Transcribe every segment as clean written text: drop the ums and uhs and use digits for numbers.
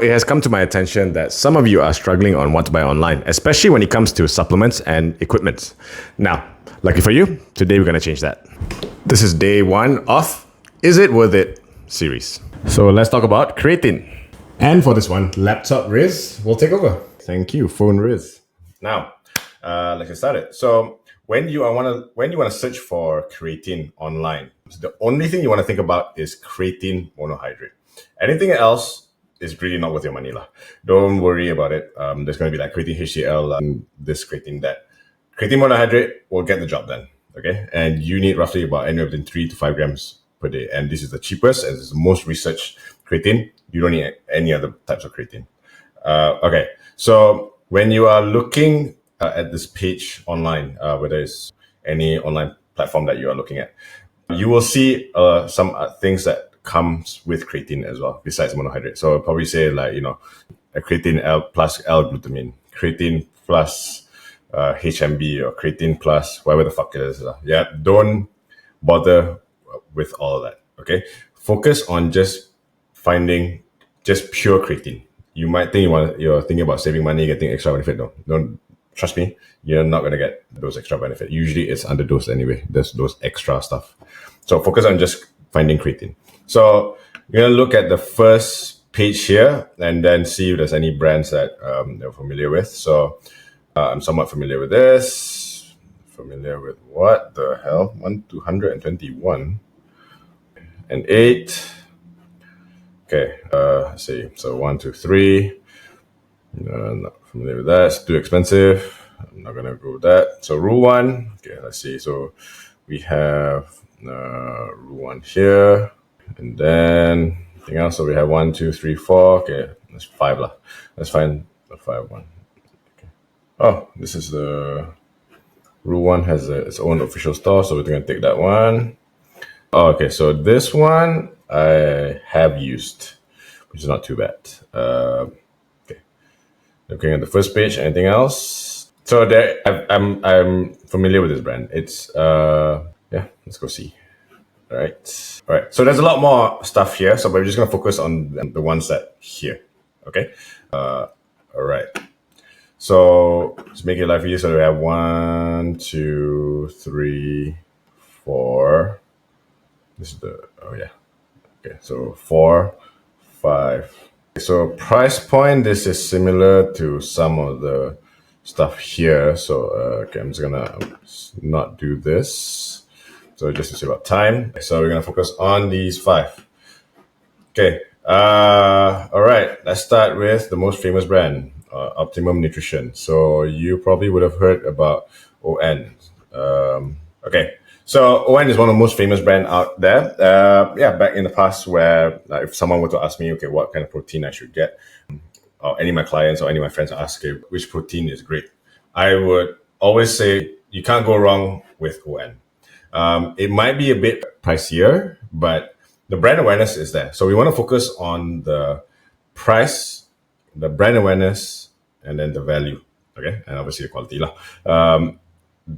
It has come to my attention that some of you are struggling on what to buy online, especially when it comes to supplements and equipment. Now, lucky for you, today we're going to change that. This is day one of Is It Worth It series. So let's talk about creatine. And for this one, laptop Riz will take over. Thank you, phone Riz. Now, let's get started. So when you want to search for creatine online, the only thing you want to think about is creatine monohydrate. Anything else is really not worth your money lah. Don't worry about it. There's going to be like creatine HCl, this creatine that. Creatine monohydrate will get the job done. Okay, and you need roughly about anywhere between 3 to 5 grams per day, and this is the cheapest and this is the most researched creatine. You don't need any other types of creatine. Okay, so when you are looking at this page online, whether it's any online platform that you are looking at, you will see some things that comes with creatine as well, besides monohydrate. So I'll probably say like, a creatine plus L-glutamine, creatine plus HMB, or creatine plus whatever the fuck it is. Yeah, don't bother with all of that, okay? Focus on just finding just pure creatine. You might think you're thinking about saving money, getting extra benefit. No, don't. Trust me, you're not going to get those extra benefit. Usually it's underdosed anyway. There's those extra stuff. So focus on just finding creatine. So you're going to look at the first page here and then see if there's any brands that you're familiar with. So I'm somewhat familiar with this. Familiar with what the hell? 221 and 8. Okay, let's see. So 1, 2, 3. Not familiar with that. It's too expensive. I'm not gonna go with that. So rule 1. Okay, let's see. So we have rule 1 here, and then anything else. So we have 1, 2, 3, 4. Okay, that's 5 lah. Let's find the 5 one. Okay. Oh, this is the rule 1 has its own official store, so we're gonna take that one. Oh, okay, so this one I have used, which is not too bad. Okay, looking at the first page. Anything else? So there, I'm familiar with this brand. It's yeah. Let's go see. All right. So there's a lot more stuff here. So we're just gonna focus on the ones that here. Okay. All right. So let's make it live for you. So we have 1, 2, 3, 4. This is the, oh yeah. Okay, so 4, 5. So price point, this is similar to some of the stuff here. So okay, I'm just gonna not do this. So just to save up time. So we're gonna focus on these 5. Okay. All right. Let's start with the most famous brand, Optimum Nutrition. So you probably would have heard about ON. Okay. So ON is one of the most famous brands out there. Yeah, back in the past, where if someone were to ask me, okay, what kind of protein I should get, or any of my clients or any of my friends ask, okay, which protein is great, I would always say you can't go wrong with ON. It might be a bit pricier, but the brand awareness is there. So we want to focus on the price, the brand awareness, and then the value. Okay, and obviously the quality lah.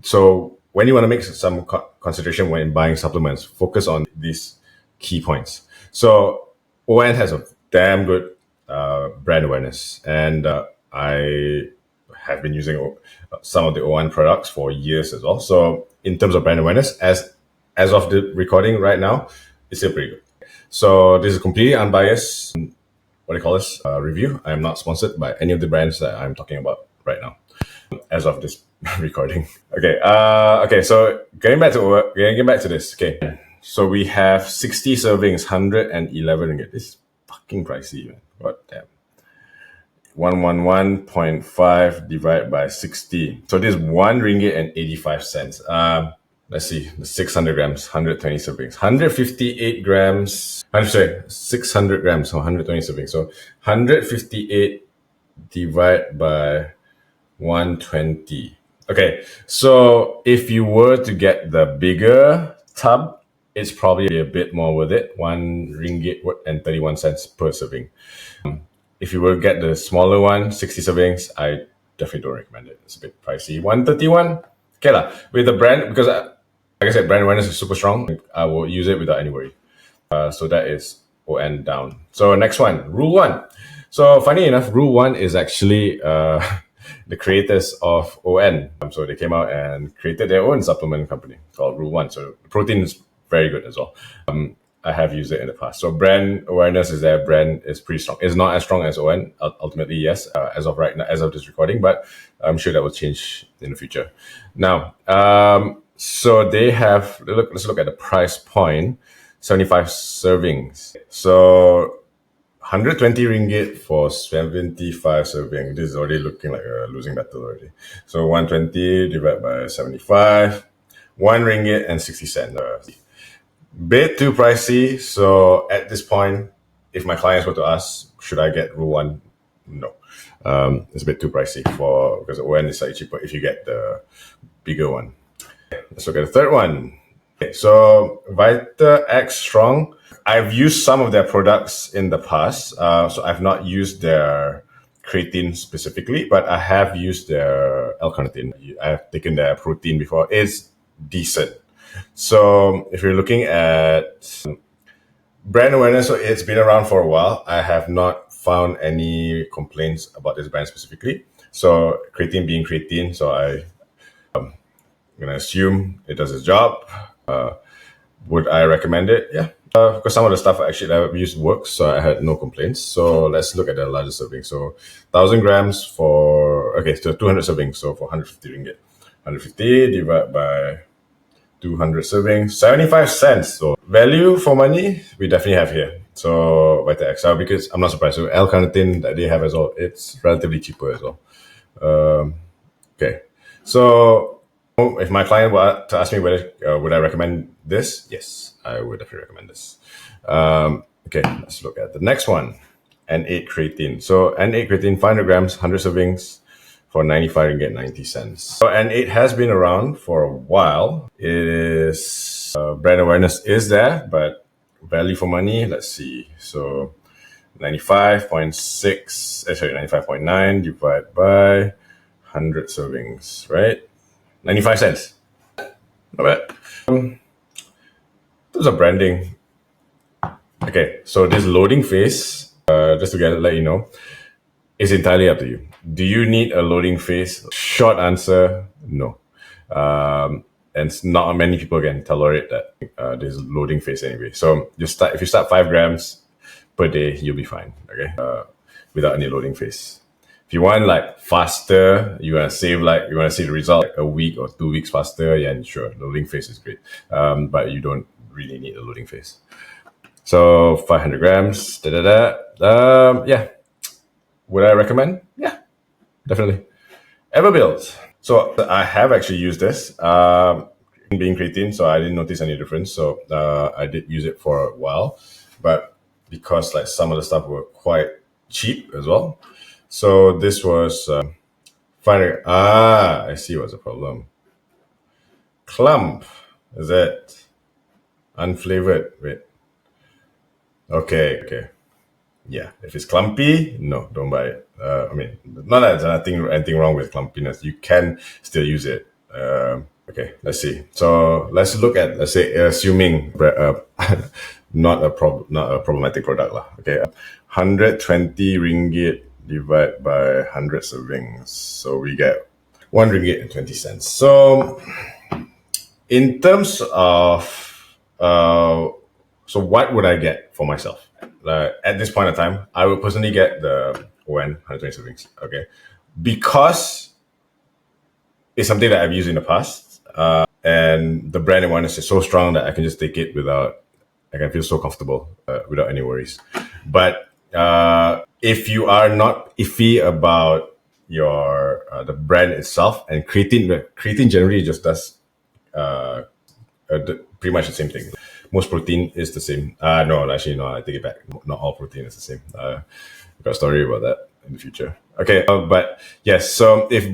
So when you want to make some consideration when buying supplements, focus on these key points. So ON has a damn good brand awareness, and I have been using some of the ON products for years as well. So in terms of brand awareness, as of the recording right now, it's still pretty good. So this is completely unbiased. What do you call this? Review. I am not sponsored by any of the brands that I'm talking about right now, as of this recording. Okay. Okay. So getting back to this. Okay. So we have 60 servings, 111 ringgit. This is fucking pricey, man. God damn. 111.5 divided by 60. So this is 1 ringgit and 85 cents. Let's see, the 600 grams, 120 servings, 158 grams. I'm sorry, 600 grams, so 120 servings. So 158 divided by 120. Okay, so if you were to get the bigger tub, it's probably a bit more worth it. 1 ringgit and 31 cents per serving. If you were to get the smaller one, 60 servings, I definitely don't recommend it. It's a bit pricey. 131, okay lah. With the brand, because like I said, brand awareness is super strong. I will use it without any worry. So that is ON down. So next one, rule 1. So funny enough, Rule One is actually the creators of ON. So they came out and created their own supplement company called Rule One. So protein is very good as well. I have used it in the past. So brand awareness is there. Brand is pretty strong. It's not as strong as ON. Ultimately, yes, as of right now, as of this recording, but I'm sure that will change in the future. Now, so they have. Let's look at the price point. 75 servings. So 120 ringgit for 75 serving. This is already looking like a losing battle already. So 120 divided by 75, 1 ringgit and 60 cents. Bit too pricey. So at this point, if my clients were to ask, should I get Rule 1? No. It's a bit too pricey because ON is slightly cheaper if you get the bigger one. Let's look at the third one. Okay, so Vita X Strong. I've used some of their products in the past. So I've not used their creatine specifically, but I have used their L-carnitine. I've taken their protein before. It's decent. So if you're looking at brand awareness, so it's been around for a while. I have not found any complaints about this brand specifically. So creatine being creatine, so I'm going to assume it does its job. Would I recommend it? Yeah. Because some of the stuff actually I've used works, so I had no complaints. So let's look at the largest serving. So 1,000 grams so 200 servings, so for 150 ringgit. 150 divided by 200 servings, 75 cents. So value for money, we definitely have here. So Vita XL, because I'm not surprised. So L-carnitine that they have as well, it's relatively cheaper as well. Okay. So if my client were to ask me whether would I recommend this, yes, I would definitely recommend this. Okay, let's look at the next one. N8 creatine. So N8 creatine, 500 grams, 100 servings for 95 ringgit 90 cents. So N8 has been around for a while. It is brand awareness is there, but value for money, let's see. So 95.9 divided by 100 servings, right? 95 cents. Not bad. In terms of branding, okay, so this loading phase, just to let you know, is entirely up to you. Do you need a loading phase? Short answer, no. And not many people can tolerate that this loading phase anyway. So if you start 5 grams per day, you'll be fine. Okay, without any loading phase. If you want like faster, you want to see the result like a week or 2 weeks faster, yeah, sure, loading phase is great. But you don't really need a loading phase. So 500 grams, yeah. Would I recommend? Yeah, definitely. Everbuild. So I have actually used this, being creatine, so I didn't notice any difference. So I did use it for a while, but because like some of the stuff were quite cheap as well. So this was finding. I see what's the problem. Clump. Is it unflavored? Wait. Okay. Yeah. If it's clumpy, no, don't buy it. I mean, not that there's anything wrong with clumpiness. You can still use it. Okay, let's see. So let's look at, let's say, assuming not a problematic product lah. Okay, 120 ringgit divided by 100 servings, so we get 1 ringgit and 20 cents. So in terms of so what would I get for myself? At this point in time, I would personally get the ON 120 servings. Okay, because it's something that I've used in the past, and the brand awareness is so strong that I can just take it I can feel so comfortable without any worries. But if you are not iffy about the brand itself, and creatine generally just does pretty much the same thing. Most protein is the same. No, actually, no, I take it back. Not all protein is the same. I've got a story about that in the future. Okay, but yes, so if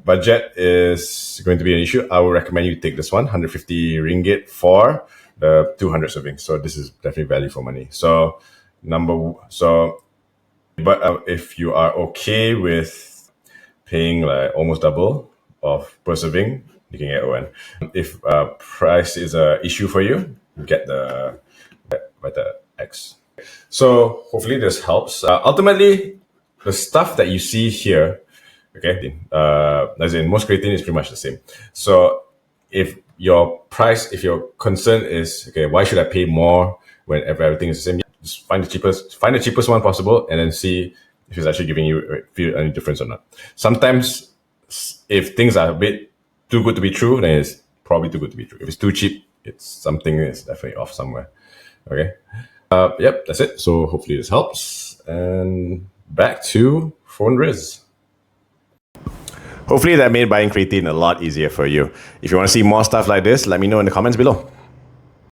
budget is going to be an issue, I would recommend you take this one, 150 ringgit for the 200 servings. So this is definitely value for money. So but if you are okay with paying like almost double of per serving, you can get ON. If price is an issue for you, get the Vita X. So hopefully this helps. Ultimately, the stuff that you see here, okay, as in most creatine is pretty much the same. So if your concern is, okay, why should I pay more when everything is the same? Just find the cheapest one possible, and then see if it's actually giving you feel any difference or not. Sometimes, if things are a bit too good to be true, then it's probably too good to be true. If it's too cheap, it's something is definitely off somewhere. Okay. Yep, that's it. So hopefully this helps. And back to phone Riz. Hopefully that made buying creatine a lot easier for you. If you want to see more stuff like this, let me know in the comments below.